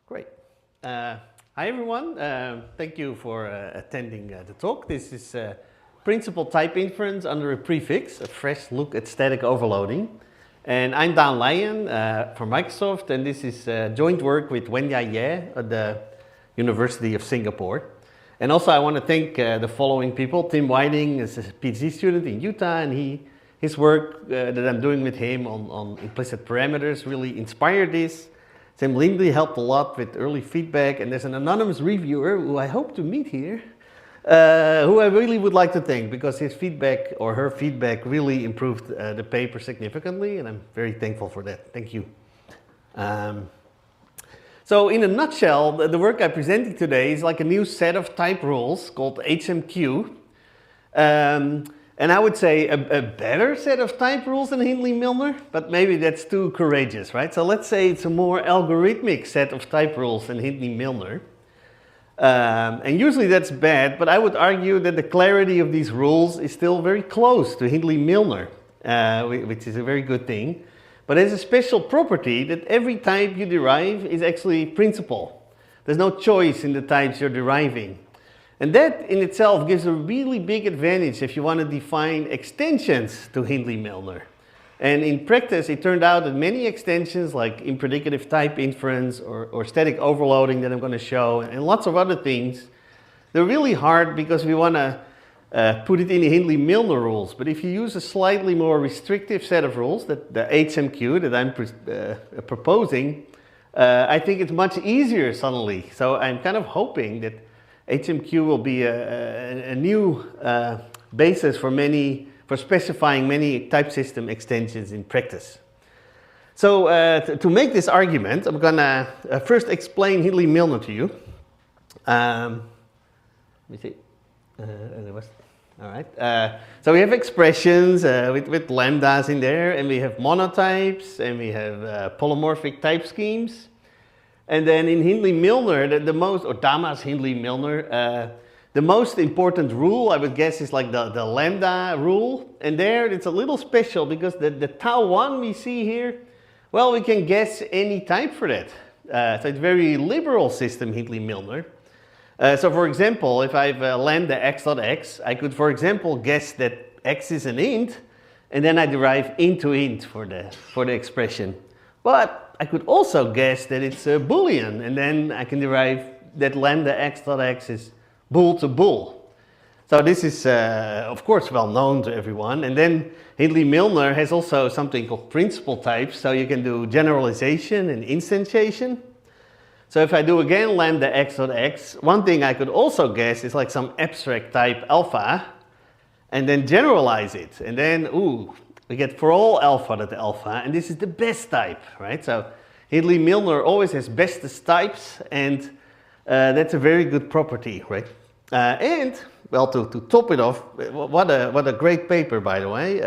Great. Hi everyone. Thank you for attending the talk. This is principal type inference under a prefix, a fresh look at static overloading. And I'm Daan Leijen from Microsoft, and this is joint work with Wenjia at the University of Singapore. And also I want to thank the following people. Tim Whiting is a PhD student in Utah, and his work that I'm doing with him on implicit parameters really inspired this. Sam Lindley helped a lot with early feedback, and there's an anonymous reviewer who I hope to meet here, who I really would like to thank because his feedback or her feedback really improved the paper significantly, and I'm very thankful for that. Thank you. So in a nutshell, the work I'm presenting today is like a new set of type rules called HMQ. And I would say a better set of type rules than Hindley-Milner, but maybe that's too courageous, right? So let's say it's a more algorithmic set of type rules than Hindley-Milner. And usually that's bad, but I would argue that the clarity of these rules is still very close to Hindley-Milner, which is a very good thing. But there's a special property that every type you derive is actually principal. There's no choice in the types you're deriving. And that in itself gives a really big advantage if you want to define extensions to Hindley-Milner. And in practice, it turned out that many extensions like impredicative type inference or static overloading that I'm going to show and lots of other things, they're really hard because we want to put it in the Hindley-Milner rules. But if you use a slightly more restrictive set of rules, the HMQ that I'm proposing, I think it's much easier suddenly. So I'm kind of hoping that HMQ will be a new basis for specifying many type system extensions in practice. So to make this argument, I'm gonna first explain Hindley-Milner to you. Let me see. All right. So we have expressions with lambdas in there, and we have monotypes, and we have polymorphic type schemes. And then in Hindley-Milner, or Damas-Hindley-Milner, the most important rule, I would guess, is like the lambda rule. And there it's a little special because the tau1 we see here, well, we can guess any type for that. So it's a very liberal system, Hindley-Milner. So for example, if I have lambda x dot x, I could, for example, guess that x is an int, and then I derive int to int for the expression. But I could also guess that it's a Boolean, and then I can derive that lambda x dot x is bool to bool. So this is, of course, well known to everyone. And then Hindley-Milner has also something called principal types, so you can do generalization and instantiation. So if I do again lambda x dot x, one thing I could also guess is like some abstract type alpha, and then generalize it, and then, ooh, we get for all alpha that alpha, and this is the best type, right? So Hindley-Milner always has bestest types, and that's a very good property, right? And, well, to top it off, what a great paper, by the way.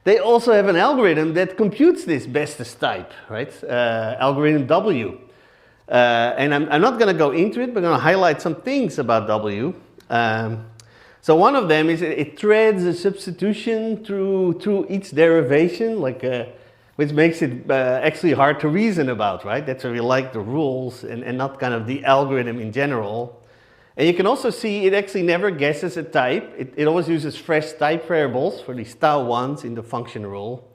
They also have an algorithm that computes this bestest type, right? Algorithm W. And I'm not going to go into it, but I'm going to highlight some things about W. So one of them is it threads a substitution through each derivation, which makes it actually hard to reason about, right? That's why we like the rules and not kind of the algorithm in general. And you can also see it actually never guesses a type. It always uses fresh type variables for these tau1s in the function rule.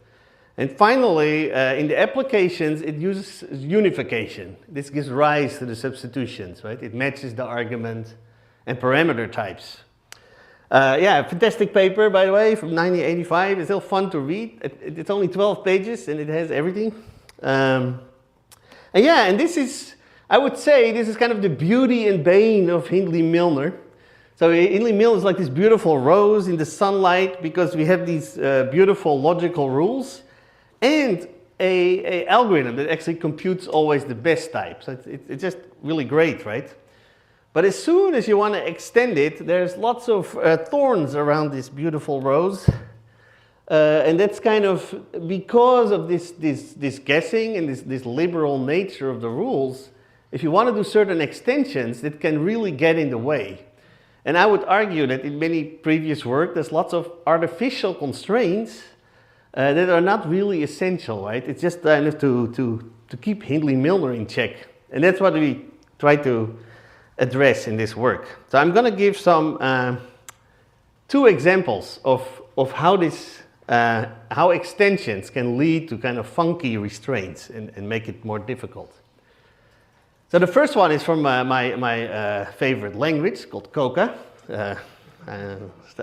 And finally, in the applications, it uses unification. This gives rise to the substitutions, right? It matches the argument and parameter types. Yeah, fantastic paper, by the way, from 1985. It's still fun to read. It's only 12 pages and it has everything. And yeah, and this is, I would say, this is kind of the beauty and bane of Hindley-Milner. So Hindley-Milner is like this beautiful rose in the sunlight because we have these beautiful logical rules and a algorithm that actually computes always the best type. So it's just really great, right? But as soon as you want to extend it, there's lots of thorns around this beautiful rose. And that's kind of because of this guessing and this liberal nature of the rules. If you want to do certain extensions, it can really get in the way. And I would argue that in many previous work, there's lots of artificial constraints that are not really essential, right? It's just kind of to keep Hindley-Milner in check. And that's what we try to address in this work. So I'm going to give some two examples of how extensions can lead to kind of funky restraints and make it more difficult. So the first one is from my favorite language called Koka.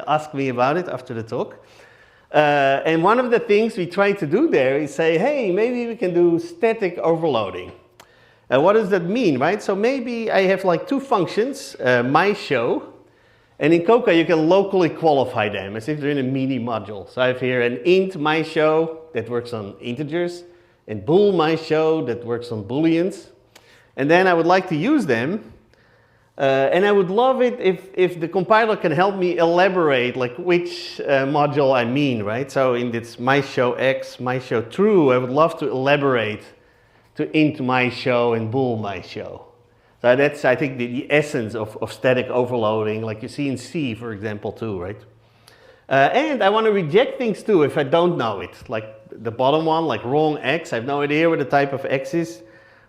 Ask me about it after the talk. And one of the things we try to do there is say, hey, maybe we can do static overloading. And what does that mean, right? So maybe I have like two functions, my show, and in Koka you can locally qualify them as if they're in a mini module. So I have here an int my show that works on integers, and bool my show that works on booleans. And then I would like to use them. And I would love it if the compiler can help me elaborate like which module I mean, right? So in this my show x, my show true, I would love to elaborate to int my show and bool my show. So that's, I think, the essence of static overloading, like you see in C, for example, too, right? And I want to reject things too if I don't know it. Like the bottom one, like wrong x, I have no idea what the type of x is.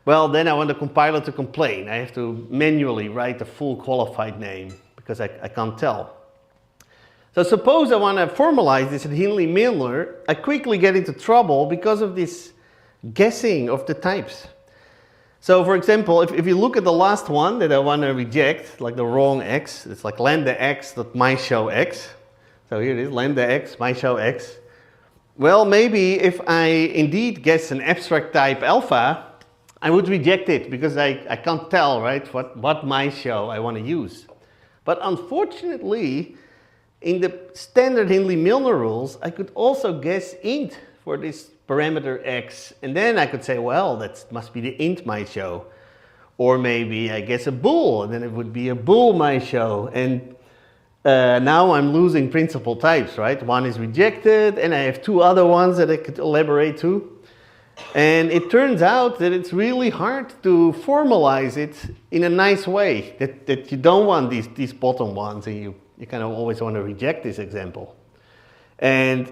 Well, then I want the compiler to complain. I have to manually write the full qualified name because I can't tell. So suppose I want to formalize this at Hindley-Milner, I quickly get into trouble because of this guessing of the types. So for example, if you look at the last one that I want to reject, like the wrong x, it's like lambda x dot my show x. So here it is, lambda x, my show x. Well, maybe if I indeed guess an abstract type alpha, I would reject it because I can't tell, right, what my show I want to use. But unfortunately, in the standard Hindley-Milner rules, I could also guess int for this parameter x, and then I could say, well, that must be the int my show. Or maybe I guess a bool, and then it would be a bool my show. And now I'm losing principal types, right? One is rejected, and I have two other ones that I could elaborate to. And it turns out that it's really hard to formalize it in a nice way, that you don't want these bottom ones, and you kind of always want to reject this example. And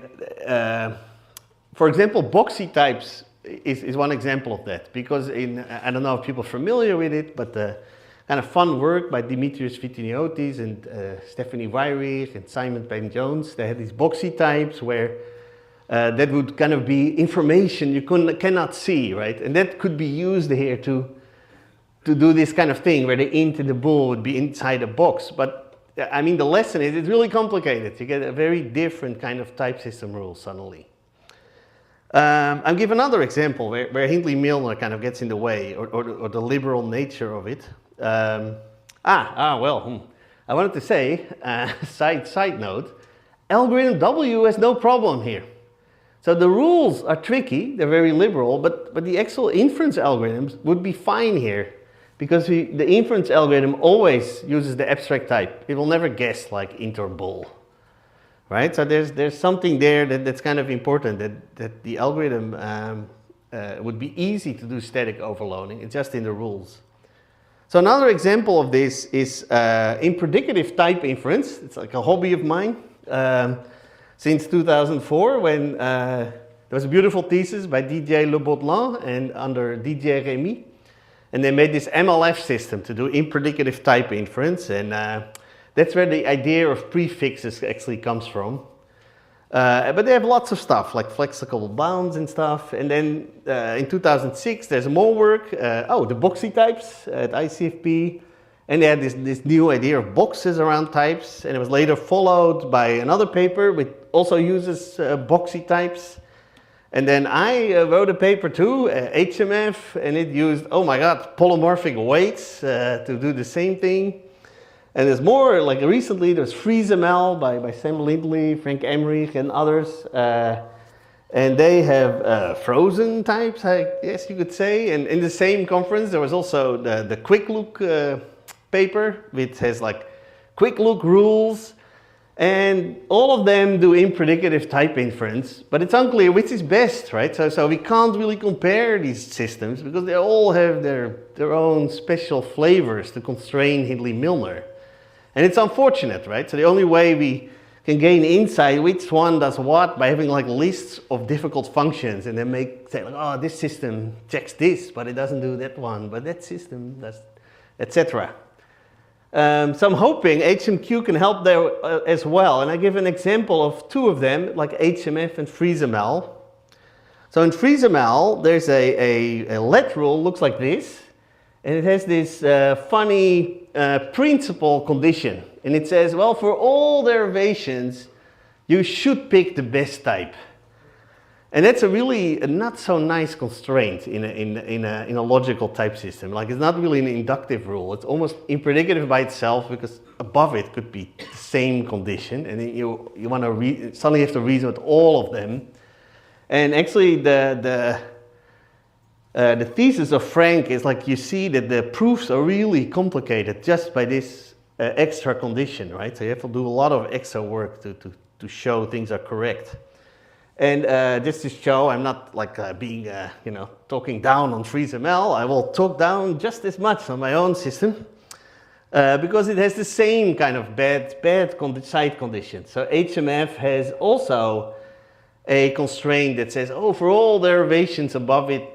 for example, Boxy types is one example of that, because I don't know if people are familiar with it, but kind of fun work by Dimitrios Vitiniotis and Stephanie Weyrich and Simon Payne-Jones, they had these Boxy types where that would kind of be information you cannot see, right? And that could be used here to do this kind of thing where the int and the bool would be inside a box. But I mean, the lesson is it's really complicated. You get a very different kind of type system rules suddenly. I'll give another example where Hindley-Milner kind of gets in the way, or the liberal nature of it. I wanted to say, side note, algorithm W has no problem here. So the rules are tricky, they're very liberal, but the actual inference algorithms would be fine here, because the inference algorithm always uses the abstract type. It will never guess like int or bool, right? So there's something there that's kind of important, that the algorithm would be easy to do static overloading. It's just in the rules. So another example of this is impredicative type inference. It's like a hobby of mine. Since 2004, when there was a beautiful thesis by Didier Le Baudelin and under Didier Rémy, and they made this MLF system to do impredicative type inference, and that's where the idea of prefixes actually comes from. But they have lots of stuff like flexible bounds and stuff. And then in 2006, there's more work. The Boxy types at ICFP. And they had this new idea of boxes around types, and it was later followed by another paper which also uses Boxy types. And then I wrote a paper too, HMF, and it used, oh my god, polymorphic weights to do the same thing. And there's more, like recently there's FreezeML by Sam Lindley, Frank Emmerich, and others. And they have frozen types, I guess you could say. And in the same conference, there was also the quick look paper, which has like quick look rules, and all of them do impredicative type inference, but it's unclear which is best, right? So we can't really compare these systems because they all have their own special flavors to constrain Hindley-Milner. And it's unfortunate, right? So the only way we can gain insight which one does what by having like lists of difficult functions, and then say like, oh, this system checks this, but it doesn't do that one, but that system does, etc. So I'm hoping HMQ can help there as well, and I give an example of two of them, like HMF and FreezeML. So in FreezeML, there's a let rule, looks like this, and it has this funny principal condition. And it says, well, for all derivations, you should pick the best type. And that's a really not so nice constraint in a logical type system. Like, it's not really an inductive rule. It's almost impredicative by itself, because above it could be the same condition. And then you want to suddenly have to reason with all of them. And actually, the thesis of Frank is like, you see that the proofs are really complicated just by this extra condition, right? So you have to do a lot of extra work to show things are correct. And just to show, I'm not like being, talking down on FreezeML. I will talk down just as much on my own system because it has the same kind of bad side condition. So HMF has also a constraint that says, oh, for all derivations above it,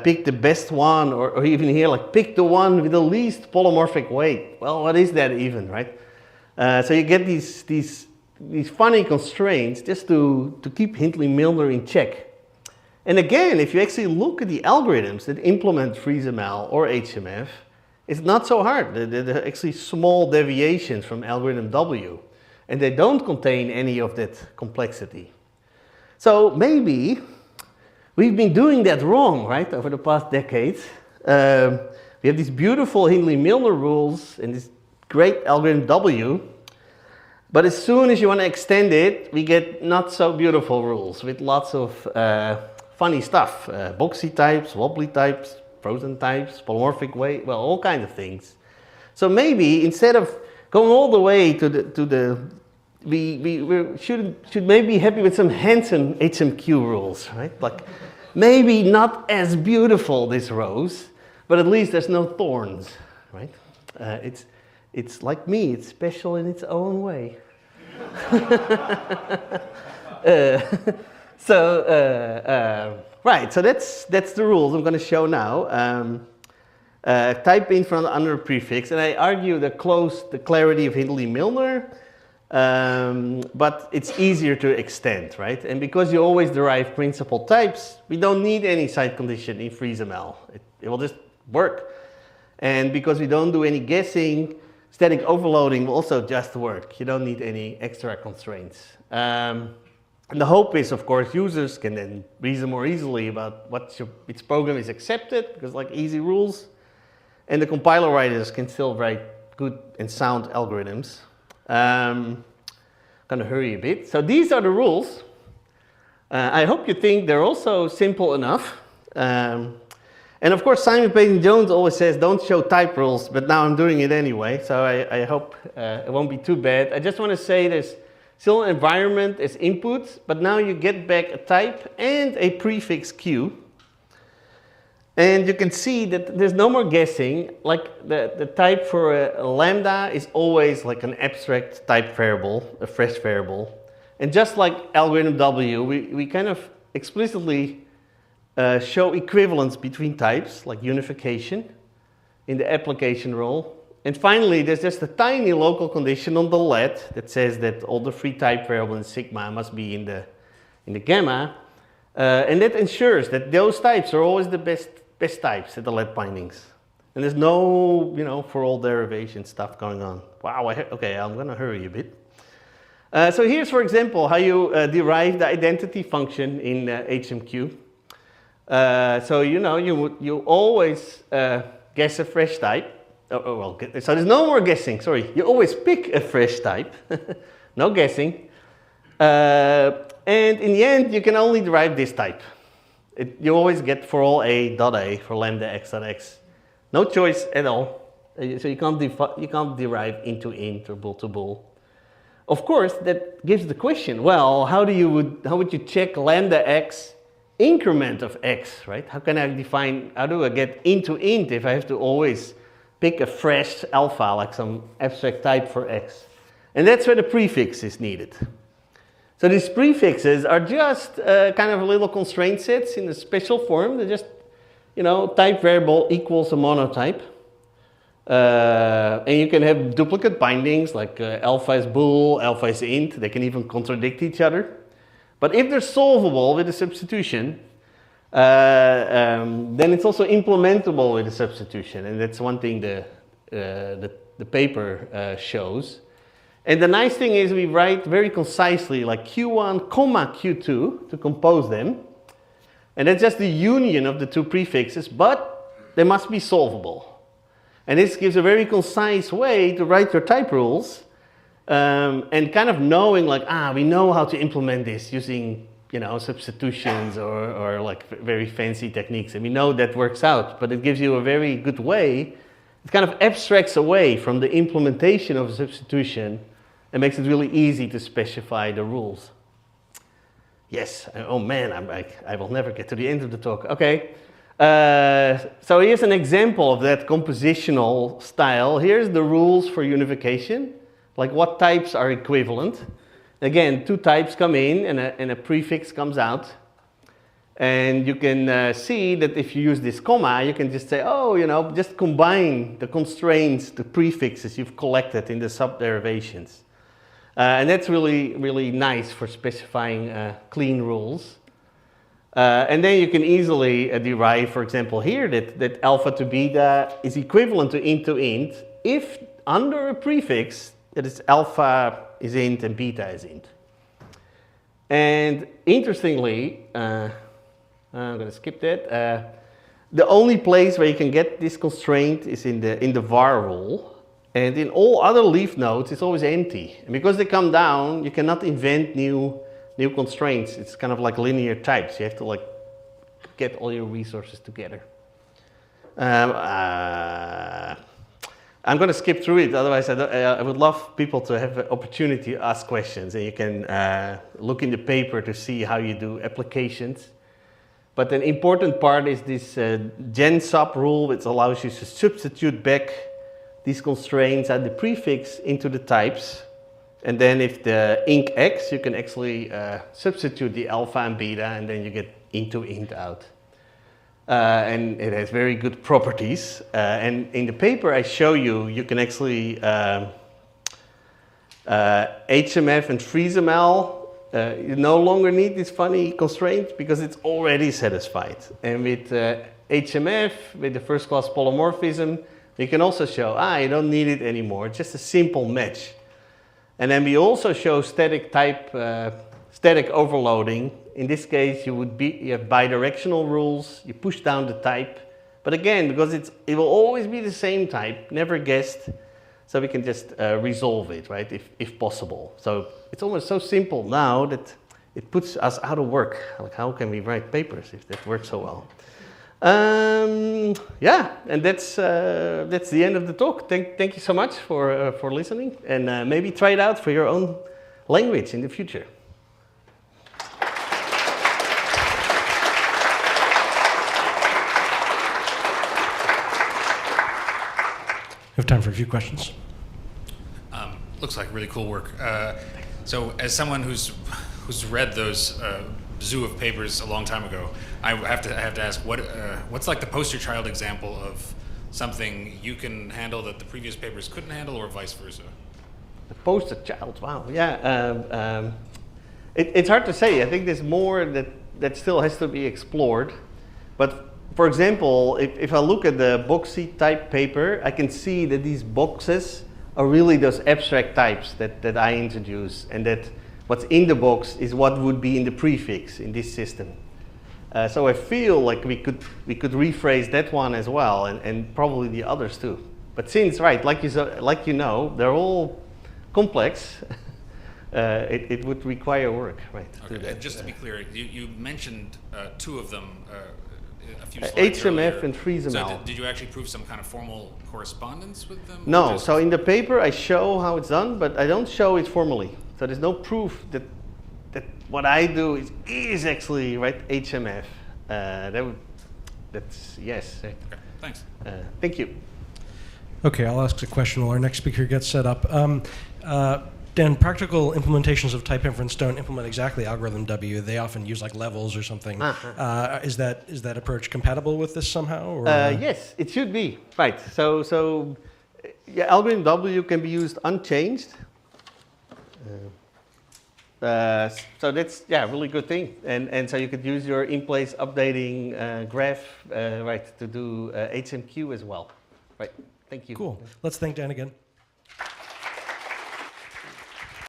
pick the best one, or even here, like pick the one with the least polymorphic weight. Well, what is that even, right? So you get these funny constraints just to keep Hindley-Milner in check. And again, if you actually look at the algorithms that implement FreezeML or HMF, it's not so hard. They're actually small deviations from algorithm W, and they don't contain any of that complexity. So maybe we've been doing that wrong, right, over the past decades. We have these beautiful Hindley-Milner rules and this great algorithm W, but as soon as you want to extend it, we get not so beautiful rules with lots of funny stuff. Boxy types, wobbly types, frozen types, polymorphic weight, well, all kinds of things. So maybe instead of going all the way we should maybe be happy with some handsome HMQ rules, right? Like, maybe not as beautiful, this rose, but at least there's no thorns, right? It's like me, it's special in its own way. Right, so that's the rules I'm going to show now. Type in front under a prefix, and I argue the close declarative of Hindley-Milner, but it's easier to extend, right? And because you always derive principal types, we don't need any side condition in FreezeML. It will just work. And because we don't do any guessing, static overloading will also just work. You don't need any extra constraints. And the hope is, of course, users can then reason more easily about which program is accepted, because like easy rules. And the compiler writers can still write good and sound algorithms. I'm going to hurry a bit. So these are the rules. I hope you think they're also simple enough. And of course, Simon Peyton-Jones always says, don't show type rules, but now I'm doing it anyway. So I hope it won't be too bad. I just want to say there's still an environment as input, but now you get back a type and a prefix Q. And you can see that there's no more guessing. Like the type for a lambda is always like an abstract type variable, a fresh variable. And just like algorithm W, we kind of explicitly show equivalence between types, like unification in the application role. And finally, there's just a tiny local condition on the let that says that all the free type variables in sigma must be in the gamma. And that ensures that those types are always the best types at the let bindings. And there's no, for all derivation stuff going on. Wow, okay, I'm going to hurry a bit. So here's, for example, how you derive the identity function in HMQ. So you always guess a fresh type. So there's no more guessing, sorry. You always pick a fresh type, no guessing. And in the end, you can only derive this type. You always get for all a.a for lambda x.x. No choice at all. So you can't derive into int or bool to bool. Of course, that gives the question, well, how would you check lambda x increment of x, right? How do I get into int if I have to always pick a fresh alpha, like some abstract type for x? And that's where the prefix is needed. So these prefixes are just kind of little constraint sets in a special form. They're just, type variable equals a monotype. And you can have duplicate bindings, like alpha is bool, alpha is int. They can even contradict each other. But if they're solvable with a substitution, then it's also implementable with a substitution. And that's one thing the paper shows. And the nice thing is we write very concisely, like Q1, comma Q2 to compose them. And that's just the union of the two prefixes, but they must be solvable. And this gives a very concise way to write your type rules, and kind of knowing like, we know how to implement this using, substitutions or like very fancy techniques. And we know that works out, but it gives you a very good way. It kind of abstracts away from the implementation of a substitution and makes it really easy to specify the rules. Yes, oh man, I will never get to the end of the talk. Okay, so here's an example of that compositional style. Here's the rules for unification, like what types are equivalent. Again, two types come in and a prefix comes out. And you can see that if you use this comma, you can just say, just combine the constraints, the prefixes you've collected in the subderivations. And that's really, really nice for specifying clean rules. And then you can easily derive, for example, here that alpha to beta is equivalent to int if under a prefix that is alpha is int and beta is int. And interestingly, I'm going to skip that. The only place where you can get this constraint is in the var rule. And in all other leaf nodes, it's always empty. And because they come down, you cannot invent new constraints. It's kind of like linear types. You have to like get all your resources together. I'm going to skip through it. Otherwise, I would love people to have an opportunity to ask questions. And you can look in the paper to see how you do applications. But an important part is this gen sub rule, which allows you to substitute back these constraints and the prefix into the types. And then if the inc x, you can actually substitute the alpha and beta, and then you get int out. And it has very good properties. And in the paper I show you, you can actually HMF and FreezeML. You no longer need this funny constraint because it's already satisfied. And with HMF, with the first class polymorphism, you can also show, you don't need it anymore. It's just a simple match. And then we also show static type, static overloading. In this case, you have bidirectional rules. You push down the type. But again, because it will always be the same type, never guessed. So we can just resolve it, right, if possible. So it's almost so simple now that it puts us out of work. Like, how can we write papers if that works so well? Yeah, and that's the end of the talk. Thank you so much for listening, and maybe try it out for your own language in the future. We have time for a few questions. Looks like really cool work. So as someone who's read those zoo of papers a long time ago, I have to ask, what's like the poster child example of something you can handle that the previous papers couldn't handle, or vice versa? The poster child, wow, yeah. It's hard to say. I think there's more that still has to be explored. But for example, if I look at the Boxy type paper, I can see that these boxes are really those abstract types that I introduce, and that what's in the box is what would be in the prefix in this system. So I feel like we could rephrase that one as well, and probably the others too. But since, right, like you know, they're all complex, it would require work, right? Okay. And just to be clear, you mentioned two of them a few slides HMF earlier. and FreezeML. So did you actually prove some kind of formal correspondence with them? No, so in the paper I show how it's done, but I don't show it formally. So there's no proof that what I do is actually, right, HMF. That's yes. Okay, thanks. Thank you. Okay, I'll ask a question while our next speaker gets set up. Dan, practical implementations of type inference don't implement exactly algorithm W. They often use like levels or something. Is that approach compatible with this somehow? Or? Yes, it should be. Right. So yeah, algorithm W can be used unchanged. So that's a really good thing. And so you could use your in-place updating graph right to do HMQ as well. Right. Thank you. Cool. Let's thank Dan again.